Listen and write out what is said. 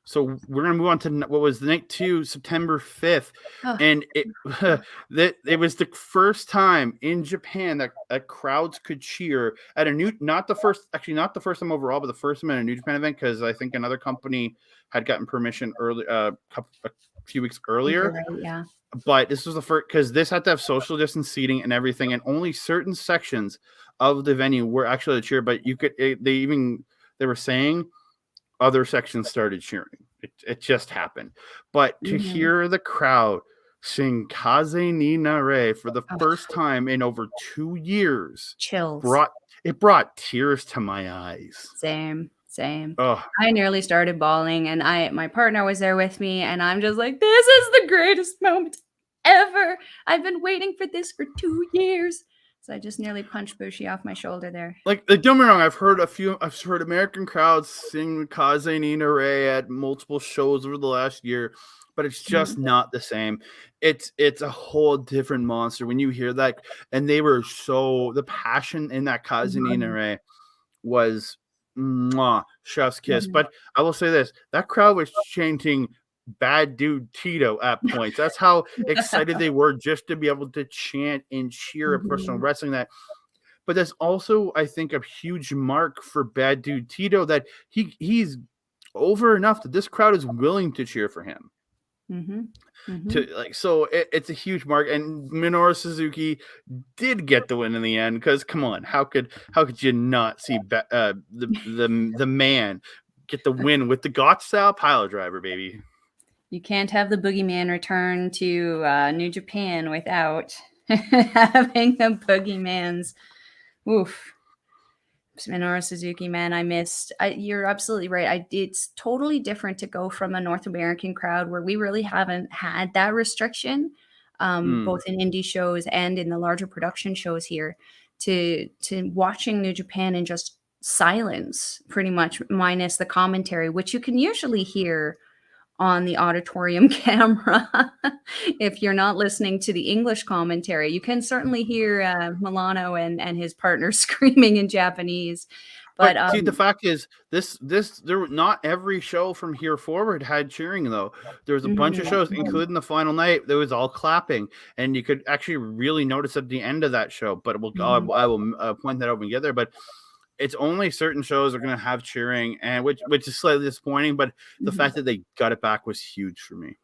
So we're gonna move on to what was the night 2, September 5th, and it it was the first time in Japan that crowds could cheer at a not the first time overall, but the first time at a New Japan event, because I think another company had gotten permission early a few weeks earlier. Right, yeah. But this was the first, because this had to have social distance seating and everything, and only certain sections of the venue were actually to cheer. But you could they were saying other sections started cheering. It just happened. But to hear the crowd sing Kaze ni Nare for the first time in over 2 years, chills. Brought tears to my eyes. Same. Ugh. I nearly started bawling, and my partner was there with me, and I'm just like, this is the greatest moment ever. I've been waiting for this for 2 years. So I just nearly punched Bushi off my shoulder there. Like don't get me wrong, I've heard American crowds sing Kaze ni Nare at multiple shows over the last year, but it's just not the same. It's a whole different monster when you hear that. And they were the passion in that Kaze ni Nare was chef's kiss. But I will say this, that crowd was chanting "Bad Dude Tito" at points. That's how excited they were just to be able to chant and cheer at professional wrestling. But that's also, I think, a huge mark for Bad Dude Tito, that he's over enough that this crowd is willing to cheer for him. So it's a huge mark. And Minoru Suzuki did get the win in the end, because come on, how could you not see the man get the win with the Gotch style pile driver, baby? You can't have the boogeyman return to New Japan without having the boogeymans. Oof. Minoru Suzuki, man, I missed. You're absolutely right. It's totally different to go from a North American crowd where we really haven't had that restriction, both in indie shows and in the larger production shows here, to watching New Japan in just silence, pretty much, minus the commentary, which you can usually hear on the auditorium camera. If you're not listening to the English commentary, you can certainly hear Milano and his partner screaming in Japanese. But see, the fact is, there not every show from here forward had cheering, though. There was a bunch of shows, including the final night, there was all clapping, and you could actually really notice at the end of that show. But I will point that out when we get there. But it's only certain shows are going to have cheering, and which is slightly disappointing. But the fact that they got it back was huge for me.